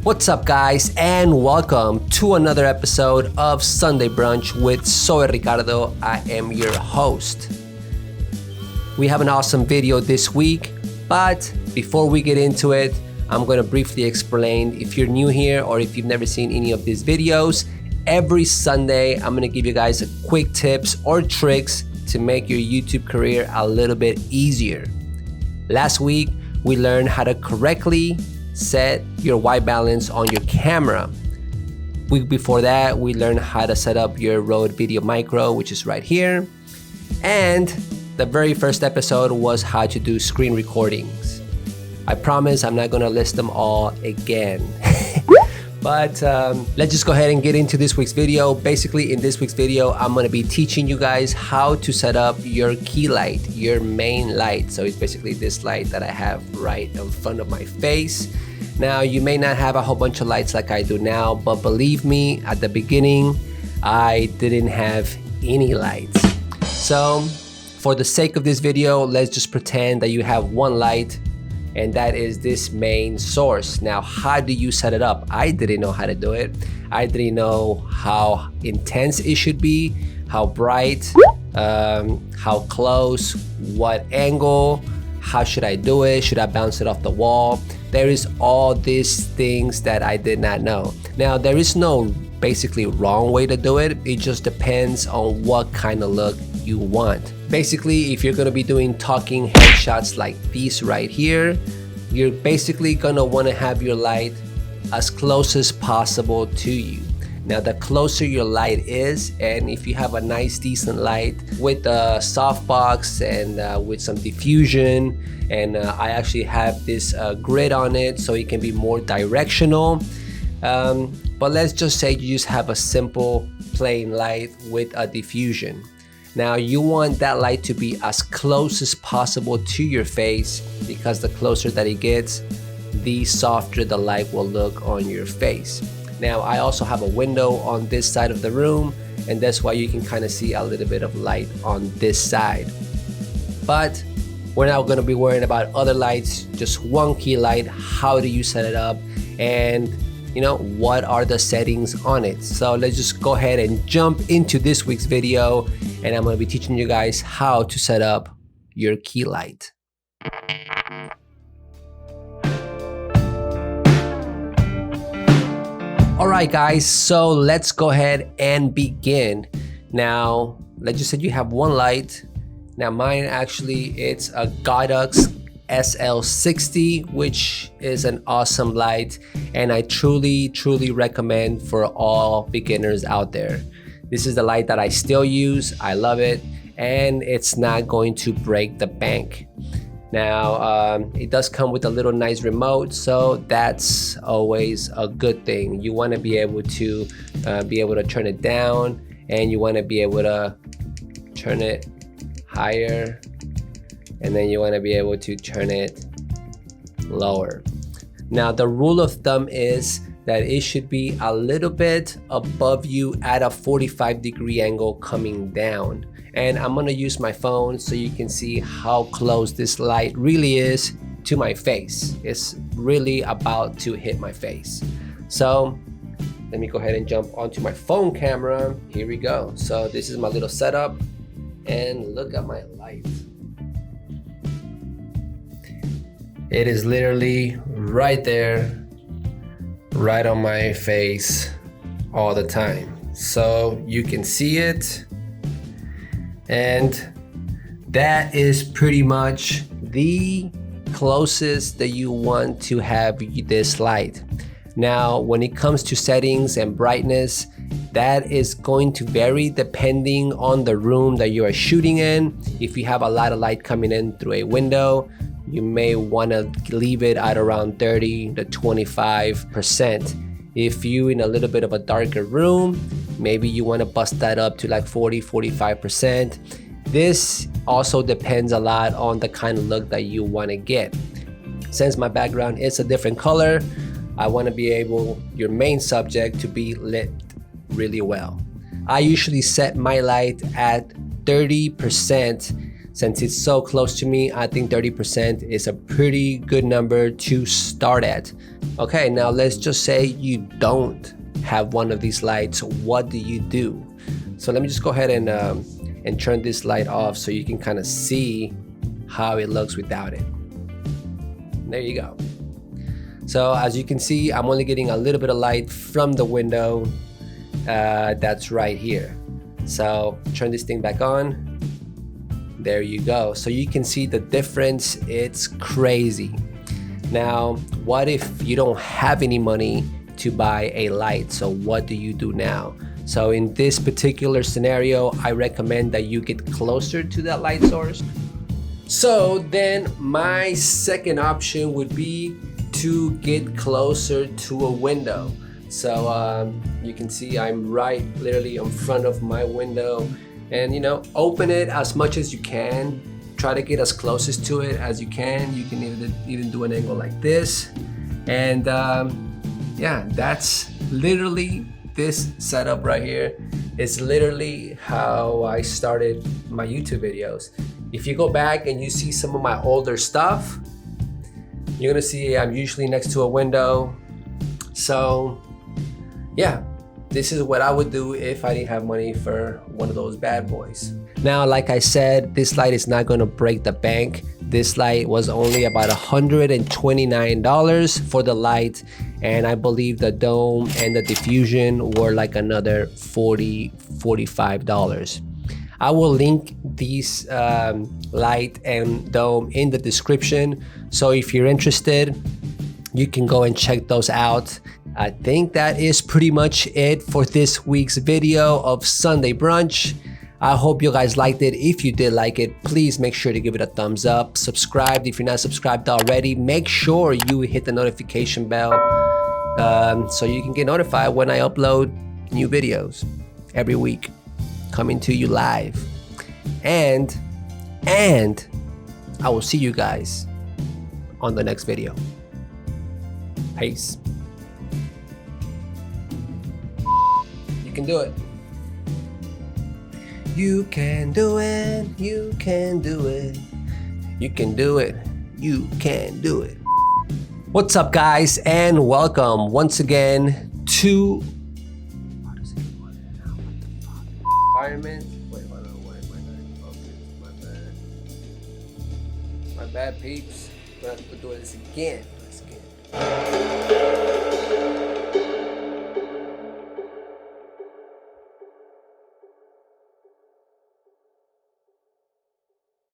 What's up, guys, and welcome to another episode of Sunday Brunch with Soy Ricardo. I am your host. We have an awesome video this week, but before we get into it, I'm going to briefly explain. If you're new here or if you've never seen any of these videos, every Sunday I'm going to give you guys quick tips or tricks to make your YouTube career a little bit easier. Last week, we learned how to correctly set your white balance on your camera. Week before that, we learned how to set up your Rode Video Micro, which is right here. And the very first episode was how to do screen recordings. I promise I'm not gonna list them all again. But let's just go ahead and get into this week's video. Basically, in this week's video, I'm gonna be teaching you guys how to set up your key light, your main light. So it's basically this light that I have right in front of my face. Now, you may not have a whole bunch of lights like I do now, but believe me, at the beginning, I didn't have any lights. So for the sake of this video, let's just pretend that you have one light, and that is this main source. Now, how do you set it up? I didn't know how to do it. I didn't know how intense it should be, how bright, how close, what angle, how should I do it? Should I bounce it off the wall? There is all these things that I did not know. Now, there is no basically wrong way to do it. It just depends on what kind of look you want. Basically, if you're gonna be doing talking headshots like these right here, you're basically gonna wanna have your light as close as possible to you. Now, the closer your light is, and if you have a nice decent light with a softbox and with some diffusion, and I actually have this grid on it so it can be more directional. But let's just say you just have a simple plain light with a diffusion. Now, you want that light to be as close as possible to your face, because the closer that it gets, the softer the light will look on your face. Now, I also have a window on this side of the room, and that's why you can kind of see a little bit of light on this side. But we're not gonna be worrying about other lights, just one key light. How do you set it up? And what are the settings on it? So let's just go ahead and jump into this week's video, and I'm gonna be teaching you guys how to set up your key light. Alright guys, so let's go ahead and begin. Now, let's just say you have one light. Now mine actually, it's a Godox SL60, which is an awesome light, and I truly recommend for all beginners out there. This is the light that I still use. I love it, and it's not going to break the bank. Now, it does come with a little nice remote, so that's always a good thing. You want to be able to turn it down, and you want to be able to turn it higher, and then you want to be able to turn it lower. Now, the rule of thumb is that it should be a little bit above you at a 45-degree angle coming down. And I'm gonna use my phone so you can see how close this light really is to my face. It's really about to hit my face. So let me go ahead and jump onto my phone camera. Here we go. So this is my little setup, and look at my light. It is literally right there, right on my face all the time. So you can see it. And that is pretty much the closest that you want to have this light. Now, when it comes to settings and brightness, That is going to vary depending on the room that you are shooting in. If you have a lot of light coming in through a window, you may want to leave it at around 30 to 25%. If you in a little bit of a darker room, maybe you want to bust that up to like 40-45%. This also depends a lot on the kind of look that you want to get. Since my background is a different color, I want to be able, your main subject, to be lit really well. I usually set my light at 30%. Since it's so close to me, I think 30% is a pretty good number to start at. Okay, now let's just say you don't have one of these lights. What do you do? So let me just go ahead and turn this light off so you can kind of see how it looks without it. There you go. So as you can see, I'm only getting a little bit of light from the window that's right here. So turn this thing back on. There you go. So you can see the difference. It's crazy. Now, what if you don't have any money to buy a light? So what do you do now? So in this particular scenario, I recommend that you get closer to that light source. So then my second option would be to get closer to a window. So you can see I'm right literally in front of my window, and open it as much as you can. Try to get as closest to it as you can. You can even do an angle like this. And yeah, that's literally this setup right here. It's literally how I started my YouTube videos. If you go back and you see some of my older stuff, you're gonna see I'm usually next to a window. So yeah, this is what I would do if I didn't have money for one of those bad boys. Now, like I said, this light is not gonna break the bank. This light was only about $129 for the light, and I believe the dome and the diffusion were like another $45. I will link these light and dome in the description, so if you're interested, you can go and check those out. I think that is pretty much it for this week's video of Sunday Brunch. I hope you guys liked it. If you did like it, please make sure to give it a thumbs up. Subscribe if you're not subscribed already. Make sure you hit the notification bell so you can get notified when I upload new videos every week, coming to you live. And I will see you guys on the next video. Peace. You can do it. You can do it. You can do it. You can do it. You can do it. What's up, guys, and welcome once again to environment. Wait, hold on, why am I not focused? My bad, peeps. We're gonna have to do this again.